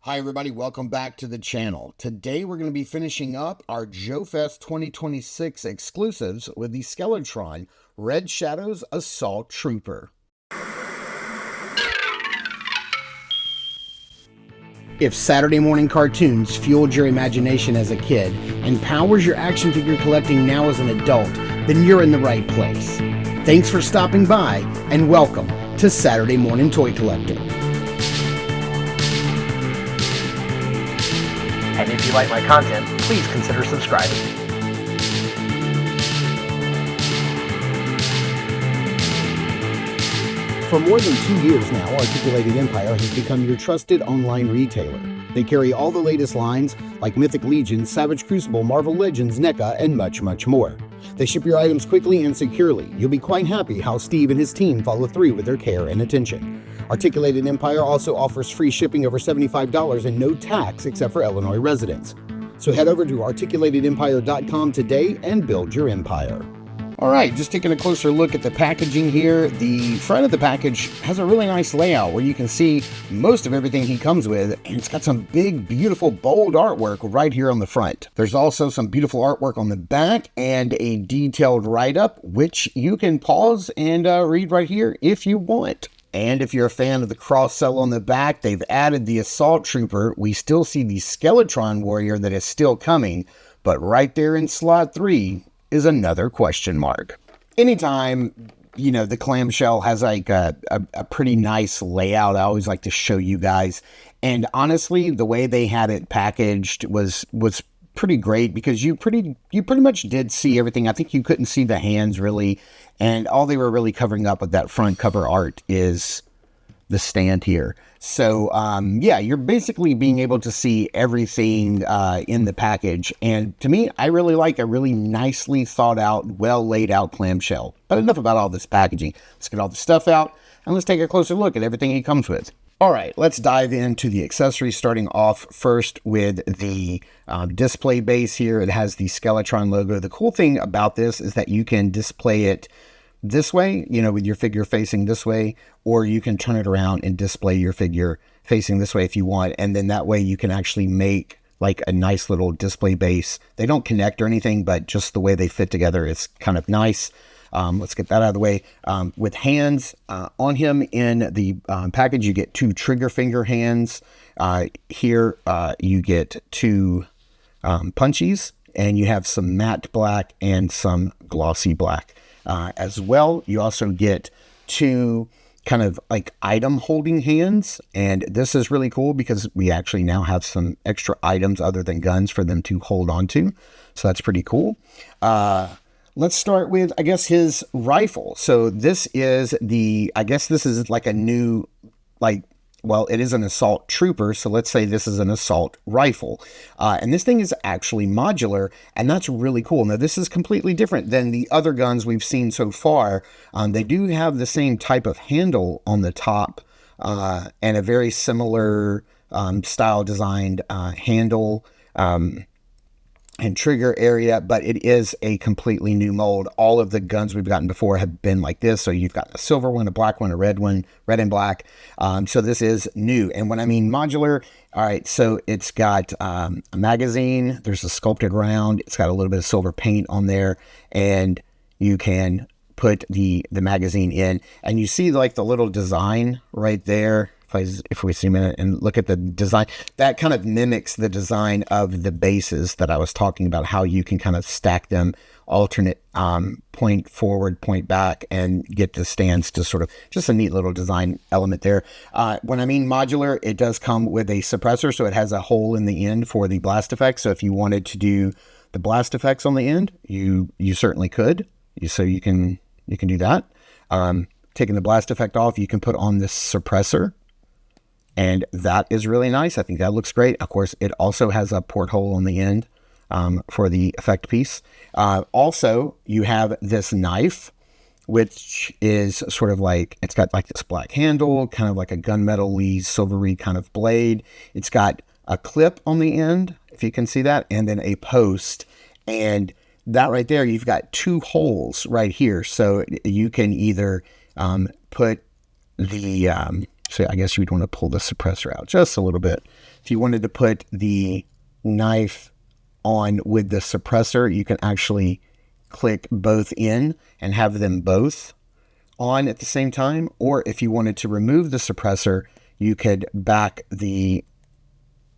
Hi everybody, welcome back to the channel. Today we're going to be finishing up our Joe Fest 2026 exclusives with the Skeletron Red Shadows Assault Trooper. If Saturday morning cartoons fueled your imagination as a kid and powers your action figure collecting now as an adult, then you're in the right place. Thanks for stopping by and welcome to Saturday Morning Toy Collector. And if you like my content, please consider subscribing. For more than 2 years now, Articulated Empire has become your trusted online retailer. They carry all the latest lines like Mythic Legion, Savage Crucible, Marvel Legends, NECA, and much, much more. They ship your items quickly and securely. You'll be quite happy how Steve and his team follow through with their care and attention. Articulated Empire also offers free shipping over $75 and no tax except for Illinois residents. So head over to articulatedempire.com today and build your empire. All right, just taking a closer look at the packaging here. The front of the package has a really nice layout where you can see most of everything he comes with, and it's got some big, beautiful, bold artwork right here on the front. There's also some beautiful artwork on the back and a detailed write-up, which you can pause and read right here if you want. And if you're a fan of the cross-sell on the back, they've added the Assault Trooper. We still see the Skeletron Warrior that is still coming, but right there in slot 3 is another question mark. Anytime, the clamshell has like a pretty nice layout, I always like to show you guys. And honestly, the way they had it packaged was pretty great because you pretty much did see everything. I think you couldn't see the hands really, and all they were really covering up with that front cover art is the stand here. So yeah, you're basically being able to see everything in the package, and to me, I really like a really nicely thought out, well laid out clamshell. But enough about all this packaging. Let's get all the stuff out and let's take a closer look at everything he comes with. All right, let's dive into the accessories, starting off first with the display base here. It has the Skeletron logo. The cool thing about this is that you can display it this way, with your figure facing this way, or you can turn it around and display your figure facing this way if you want. And then that way you can actually make like a nice little display base. They don't connect or anything, but just the way they fit together is kind of nice. Let's get that out of the way. With hands on him in the package, you get 2 trigger finger hands. Here you get 2 punchies, and you have some matte black and some glossy black. As well, you also get 2 kind of like item holding hands, and this is really cool because we actually now have some extra items other than guns for them to hold on to, so that's pretty cool. Let's start with, I guess, his rifle. So this is this is like a new, it is an assault trooper, so let's say this is an assault rifle. And this thing is actually modular, and that's really cool. Now, this is completely different than the other guns we've seen so far. They do have the same type of handle on the top, and a very similar style designed handle and trigger area, but it is a completely new mold. All of the guns we've gotten before have been like this. So you've got a silver one, a black one, a red one, red and black. So this is new. And when I mean modular, all right, so it's got a magazine, there's a sculpted round, it's got a little bit of silver paint on there, and you can put the magazine in, and you see like the little design right there. If we zoom in and look at the design, that kind of mimics the design of the bases that I was talking about, how you can kind of stack them alternate point forward, point back, and get the stands to sort of just a neat little design element there. When I mean modular, it does come with a suppressor, so it has a hole in the end for the blast effects. So if you wanted to do the blast effects on the end, you certainly could. So you can do that. Taking the blast effect off, you can put on this suppressor, and that is really nice. I think that looks great. Of course, it also has a porthole on the end for the effect piece. Also, you have this knife, which is sort of like, it's got like this black handle, kind of like a gunmetal-y, silvery kind of blade. It's got a clip on the end, if you can see that, and then a post. And that right there, you've got 2 holes right here. So you can either put the, so I guess you'd want to pull the suppressor out just a little bit. If you wanted to put the knife on with the suppressor, you can actually click both in and have them both on at the same time. Or if you wanted to remove the suppressor, you could back the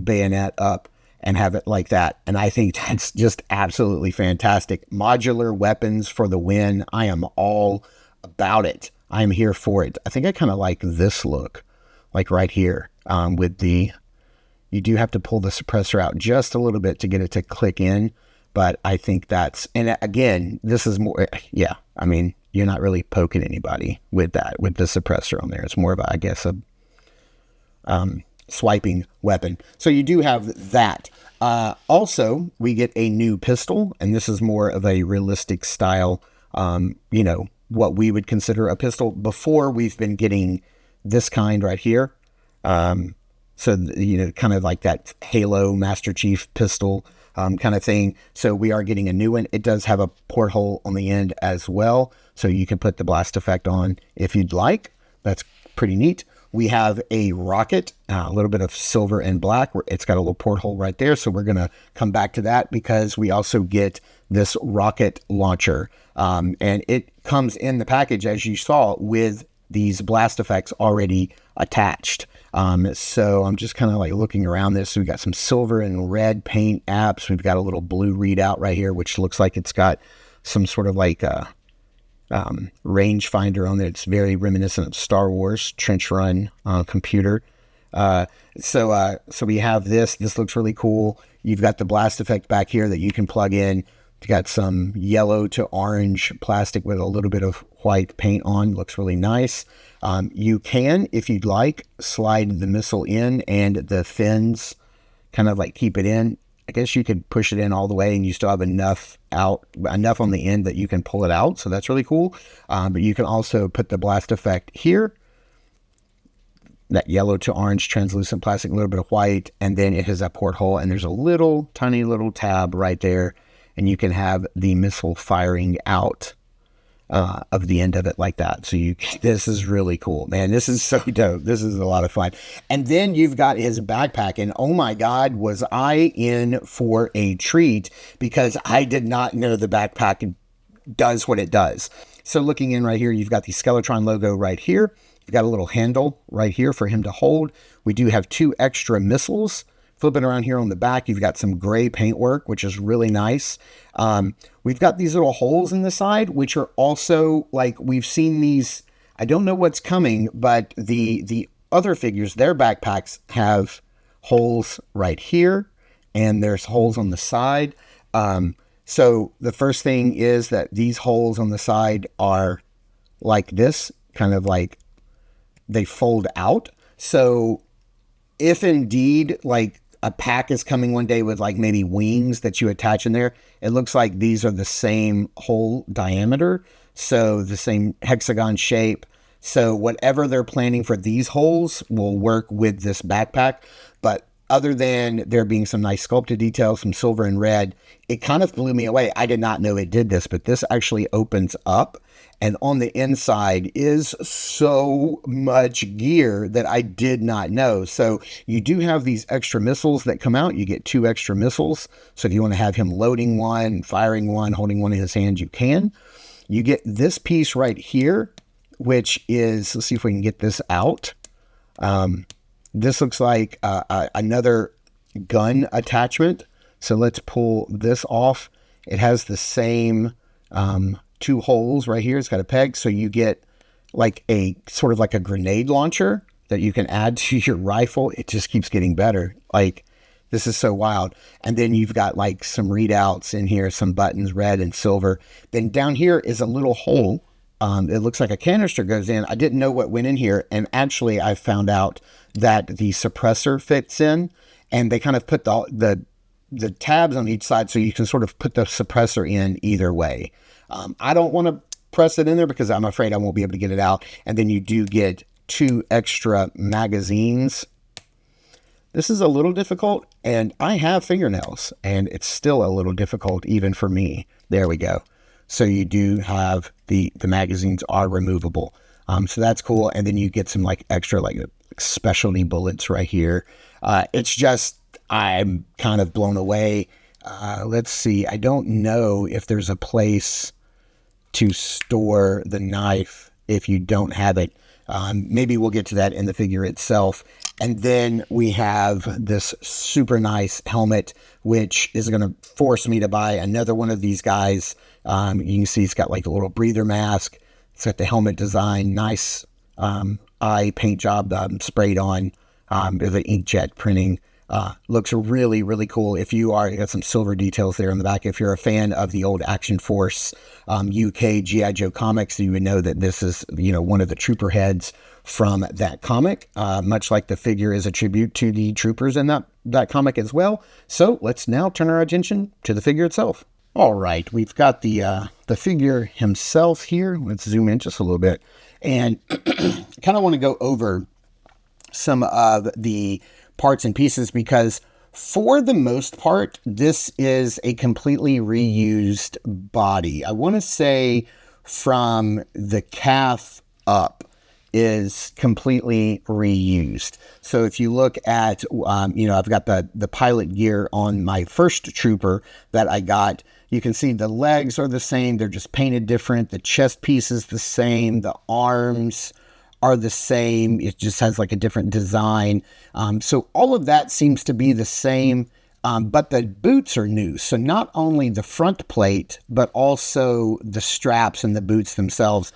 bayonet up and have it like that. And I think that's just absolutely fantastic. Modular weapons for the win. I am all about it. I am here for it. I think I kind of like this look, like right here, with the, you do have to pull the suppressor out just a little bit to get it to click in. But I think that's, and again, this is more, yeah, I mean, you're not really poking anybody with that, with the suppressor on there. It's more of a, I guess, a swiping weapon. So you do have that. Also, we get a new pistol, and this is more of a realistic style, you know, what we would consider a pistol. Before, we've been getting this kind right here. So, you know, kind of like that Halo Master Chief pistol kind of thing. So we are getting a new one. It does have a porthole on the end as well. So you can put the blast effect on if you'd like. That's pretty neat. We have a rocket, a little bit of silver and black. It's got a little porthole right there. So we're going to come back to that because we also get this rocket launcher. And it comes in the package, as you saw, with these blast effects already attached. So I'm just kind of like looking around this. So we got some silver and red paint apps. We've got a little blue readout right here, which looks like it's got some sort of like range finder on there. It's very reminiscent of Star Wars trench run computer. So we have this. This looks really cool. You've got the blast effect back here that you can plug in. You've got some yellow to orange plastic with a little bit of white paint on. Looks really nice. You can, if you'd like, slide the missile in and the fins kind of like keep it in. I guess you could push it in all the way and you still have enough on the end that you can pull it out. So that's really cool. But you can also put the blast effect here, that yellow to orange translucent plastic, a little bit of white, and then it has that porthole, and there's a little tiny little tab right there, and you can have the missile firing out of the end of it like that. So this is really cool, man. This is so dope. This is a lot of fun. And then you've got his backpack, and oh my God, was I in for a treat, because I did not know the backpack does what it does. So looking in right here, you've got the Skeletron logo right here. You've got a little handle right here for him to hold. We do have 2 extra missiles. Flipping around here on the back, you've got some gray paintwork, which is really nice. We've got these little holes in the side, which are also like, we've seen these, I don't know what's coming, but the other figures, their backpacks have holes right here, and there's holes on the side. So the first thing is that these holes on the side are like this, kind of like they fold out. So if indeed like a pack is coming one day with like maybe wings that you attach in there, it looks like these are the same hole diameter. So the same hexagon shape. So whatever they're planning for these holes will work with this backpack. But other than there being some nice sculpted details, some silver and red, it kind of blew me away. I did not know it did this, but this actually opens up. And on the inside is so much gear that I did not know. So you do have these extra missiles that come out. You get 2 extra missiles. So if you want to have him loading one, firing one, holding one in his hand, you can. You get this piece right here, which is, let's see if we can get this out. This looks like another gun attachment. So let's pull this off. It has the same 2 holes right here. It's got a peg. So you get like a sort of like a grenade launcher that you can add to your rifle. It just keeps getting better. Like, this is so wild. And then you've got like some readouts in here, some buttons, red and silver. Then down here is a little hole. It looks like a canister goes in. I didn't know what went in here. And actually I found out that the suppressor fits in, and they kind of put the tabs on each side so you can sort of put the suppressor in either way. I don't want to press it in there because I'm afraid I won't be able to get it out. And then you do get 2 extra magazines. This is a little difficult, and I have fingernails, and it's still a little difficult even for me. There we go. So you do have the magazines are removable. So that's cool. And then you get some like extra like specialty bullets right here. It's just, I'm kind of blown away. Let's see. I don't know if there's a place to store the knife if you don't have it. Maybe we'll get to that in the figure itself. And then we have this super nice helmet, which is going to force me to buy another one of these guys. You can see it's got like a little breather mask. It's got the helmet design, nice eye paint job sprayed on, the inkjet printing. Looks really, really cool. If you are, got some silver details there on the back. If you're a fan of the old Action Force UK G.I. Joe comics, you would know that this is, one of the trooper heads from that comic, much like the figure is a tribute to the troopers in that comic as well. So let's now turn our attention to the figure itself. All right, we've got the figure himself here. Let's zoom in just a little bit, and kind of want to go over some of the parts and pieces, because for the most part, this is a completely reused body. I want to say from the calf up is completely reused. So if you look at, I've got the pilot gear on my first trooper that I got. You can see the legs are the same. They're just painted different. The chest piece is the same. The arms are the same. It just has like a different design. So all of that seems to be the same, but the boots are new. So not only the front plate, but also the straps and the boots themselves.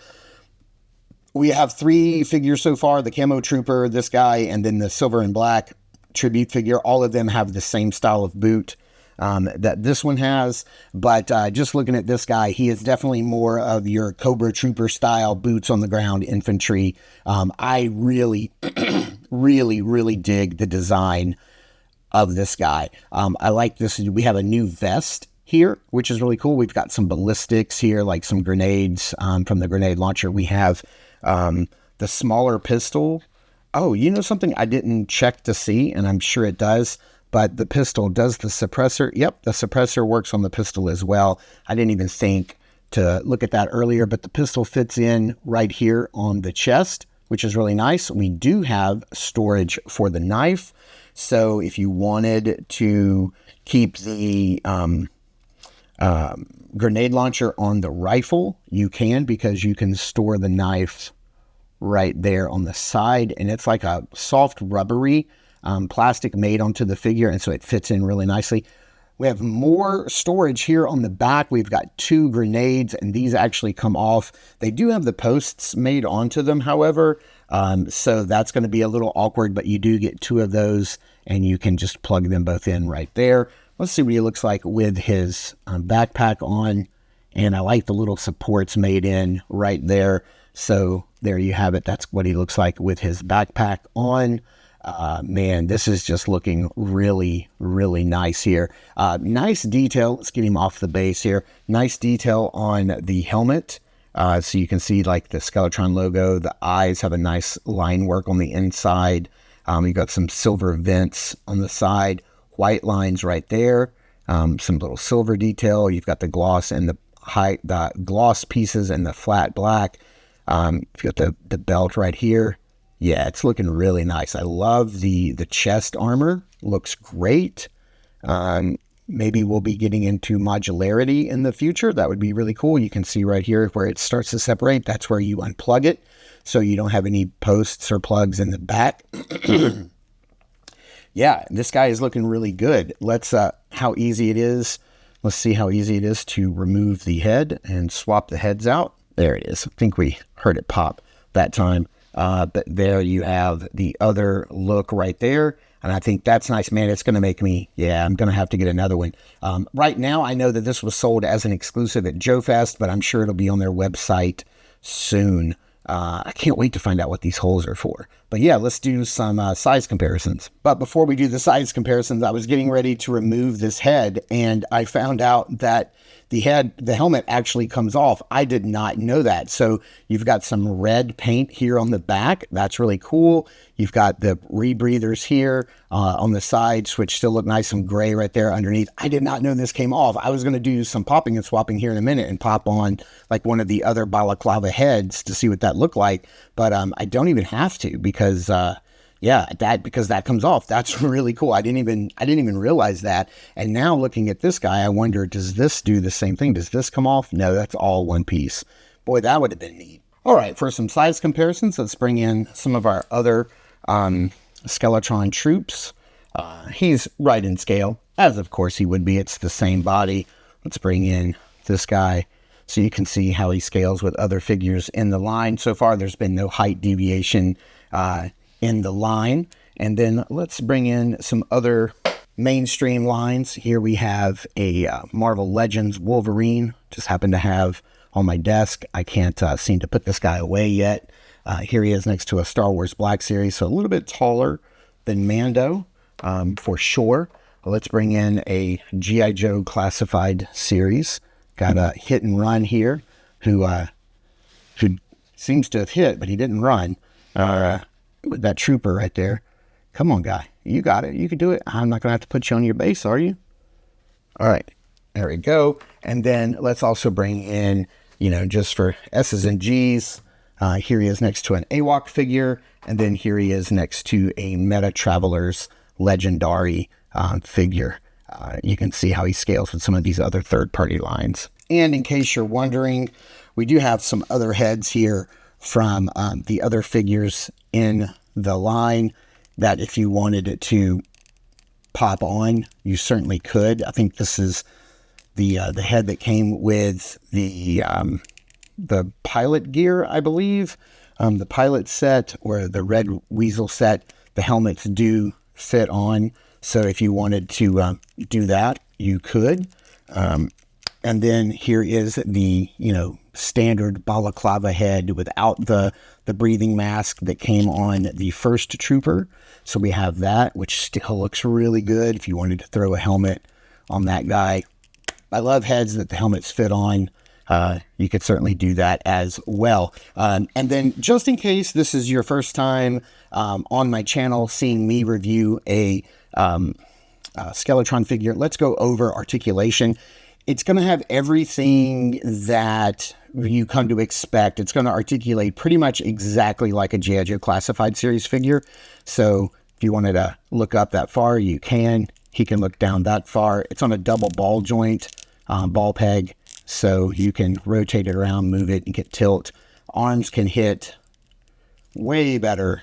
We have 3 figures so far: the camo trooper, this guy, and then the silver and black tribute figure. All of them have the same style of boot that this one has, but just looking at this guy, he is definitely more of your Cobra Trooper style boots on the ground infantry. I really, really, really dig the design of this guy. I like this. We have a new vest here, which is really cool. We've got some ballistics here, like some grenades from the grenade launcher. We have the smaller pistol. Oh, something I didn't check to see, and I'm sure it does. But the pistol, does the suppressor? Yep, the suppressor works on the pistol as well. I didn't even think to look at that earlier, but the pistol fits in right here on the chest, which is really nice. We do have storage for the knife. So if you wanted to keep the grenade launcher on the rifle, you can, because you can store the knife right there on the side. And it's like a soft rubbery plastic made onto the figure, and so it fits in really nicely. We have more storage here on the back. We've got 2 grenades, and these actually come off. They do have the posts made onto them, however, so that's going to be a little awkward, but you do get 2 of those, and you can just plug them both in right there. Let's see what he looks like with his backpack on, and I like the little supports made in right there. So there you have it. That's what he looks like with his backpack on. Man, this is just looking really, really nice here. Nice detail. Let's get him off the base here. Nice detail on the helmet. So you can see like the Skeletron logo. The eyes have a nice line work on the inside. You've got some silver vents on the side, white lines right there. Some little silver detail. You've got the gloss and the gloss pieces and the flat black. You've got the belt right here. Yeah, it's looking really nice. I love the chest armor. Looks great. Maybe we'll be getting into modularity in the future. That would be really cool. You can see right here where it starts to separate. That's where you unplug it, so you don't have any posts or plugs in the back. Yeah, this guy is looking really good. Let's how easy it is. Let's see how easy it is to remove the head and swap the heads out. There it is. I think we heard it pop that time. But there you have the other look right there. And I think that's nice, man. It's going to make me, I'm going to have to get another one. Right now, I know that this was sold as an exclusive at Joe Fest, but I'm sure it'll be on their website soon. I can't wait to find out what these holes are for. But yeah, let's do some size comparisons. But before we do the size comparisons, I was getting ready to remove this head, and I found out that the helmet actually comes off. I did not know that. So you've got some red paint here on the back. That's really cool. You've got the rebreathers here on the sides, which still look nice and gray right there underneath. I did not know this came off. I was going to do some popping and swapping here in a minute and pop on like one of the other balaclava heads to see what that looked like. But I don't even have to, because Yeah, because that comes off. That's really cool. I didn't even realize that. And now looking at this guy, I wonder, does this do the same thing? Does this come off? No, that's all one piece. Boy, that would have been neat. All right, for some size comparisons, let's bring in some of our other Skeletron troops. He's right in scale, as of course he would be. It's the same body. Let's bring in this guy so you can see how he scales with other figures in the line. So far, there's been no height deviation in the line. And then let's bring in some other mainstream lines. Here we have a Marvel Legends Wolverine. Just happen to have on my desk. I can't seem to put this guy away yet. Here he is next to a Star Wars Black Series, so a little bit taller than Mando for sure. Let's bring in a G.I. Joe Classified series. Got a Hit and Run here, who seems to have hit, but he didn't run. With that trooper right there. Come on, guy. You got it. You can do it. I'm not going to have to put you on your base, are you? All right. There we go. And then let's also bring in, just for S's and G's, here he is next to an AWOC figure. And then here he is next to a Meta Travelers Legendary figure. You can see how he scales with some of these other third-party lines. And in case you're wondering, we do have some other heads here from the other figures in the line that if you wanted it to pop on, you certainly could. I think this is the head that came with the pilot gear, I believe. The pilot set or the Red Weasel set, the helmets do fit on. So if you wanted to do that, you could. And then here is the, standard balaclava head without the breathing mask that came on the first trooper. So we have that, which still looks really good if you wanted to throw a helmet on that guy. I love heads that the helmets fit on. You could certainly do that as well. And then just in case this is your first time on my channel seeing me review a Skeletron figure, let's go over articulation. It's going to have everything that you come to expect. It's going to articulate pretty much exactly like a G.I. Joe Classified series figure. So if you wanted to look up that far, you can. He can look down that far. It's on a double ball joint, ball peg. So you can rotate it around, move it, and get tilt. Arms can hit way better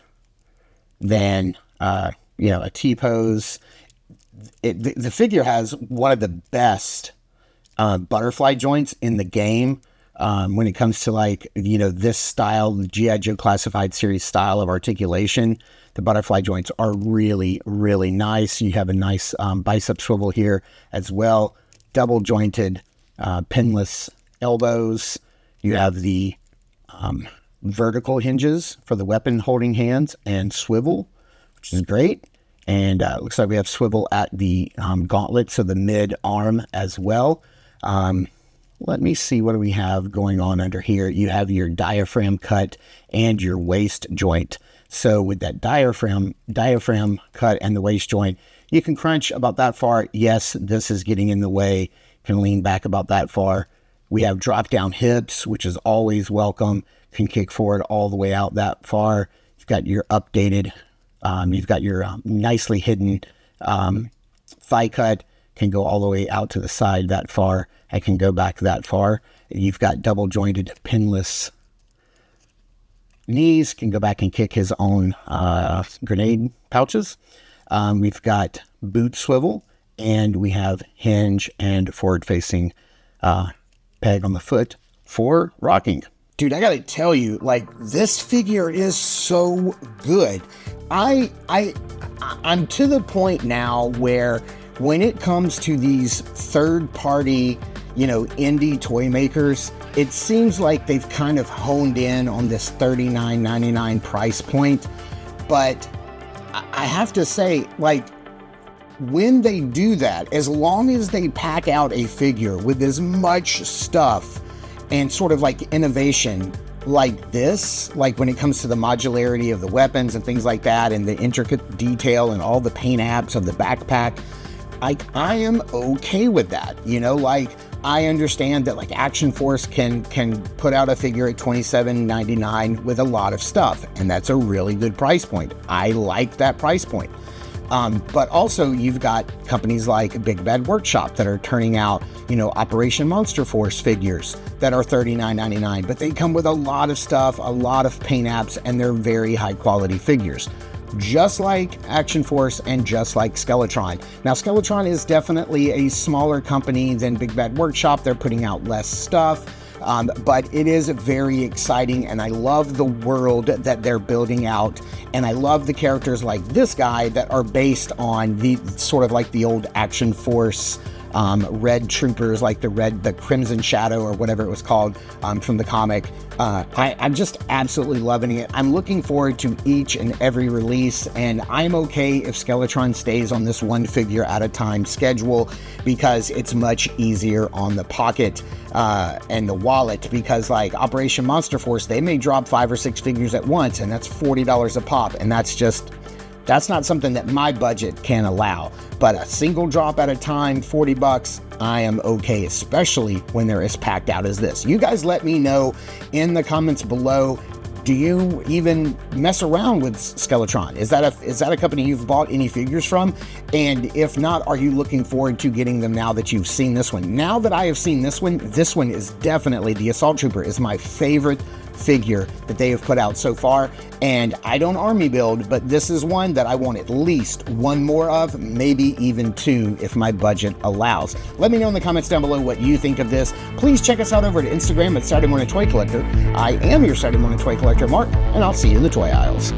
than, a T-pose. The figure has one of the best butterfly joints in the game when it comes to this style, the G.I. Joe Classified series style of articulation. The butterfly joints are really, really nice. You have a nice bicep swivel here as well. Double jointed pinless elbows. You have the vertical hinges for the weapon holding hands and swivel, which is great. And it looks like we have swivel at the gauntlet, so the mid arm as well. Let me see, what do we have going on under here? You have your diaphragm cut and your waist joint. So with that diaphragm cut and the waist joint, you can crunch about that far. Yes, this is getting in the way. Can lean back about that far. We have drop down hips, which is always welcome. Can kick forward all the way out that far. You've got your updated, you've got your nicely hidden thigh cut. Can go all the way out to the side that far. I can go back that far. You've got double jointed pinless knees. Can go back and kick his own grenade pouches. We've got boot swivel, and we have hinge and forward facing peg on the foot for rocking. Dude, I gotta tell you, this figure is so good. I'm to the point now where when it comes to these third-party, indie toy makers, it seems like they've kind of honed in on this $39.99 price point. But I have to say, when they do that, as long as they pack out a figure with as much stuff and sort of innovation like this, when it comes to the modularity of the weapons and things like that, and the intricate detail and all the paint apps of the backpack, I am okay with that. I understand that like Action Force can put out a figure at $27.99 with a lot of stuff, and that's a really good price point. I like that price point. But also you've got companies like Big Bad Workshop that are turning out, Operation Monster Force figures that are $39.99, but they come with a lot of stuff, a lot of paint apps, and they're very high quality figures. Just like Action Force and just like Skeletron. Now, Skeletron is definitely a smaller company than Big Bad Workshop. They're putting out less stuff. But it is very exciting, and I love the world that they're building out, and I love the characters like this guy that are based on the sort of like the old Action Force Red Troopers, like the Crimson Shadow or whatever it was called from the comic. I'm just absolutely loving it. I'm looking forward to each and every release, and I'm okay if Skeletron stays on this one figure at a time schedule because it's much easier on the pocket and the wallet, because like Operation Monster Force, they may drop 5 or 6 figures at once, and that's $40 a pop, and that's not something that my budget can allow. But a single drop at a time, $40, I am okay, especially when they're as packed out as this. You guys let me know in the comments below, do you even mess around with Skeletron? Is that a company you've bought any figures from? And if not, are you looking forward to getting them now that you've seen this one? Now that I have seen this one is definitely, the Assault Trooper is my favorite figure that they have put out so far, and I don't army build, but this is one that I want at least one more of, maybe even 2 if my budget allows. Let me know in the comments down below what you think of this. Please check us out over at Instagram at Saturday Morning Toy Collector. I am your Saturday Morning Toy Collector, Mark, and I'll see you in the toy aisles.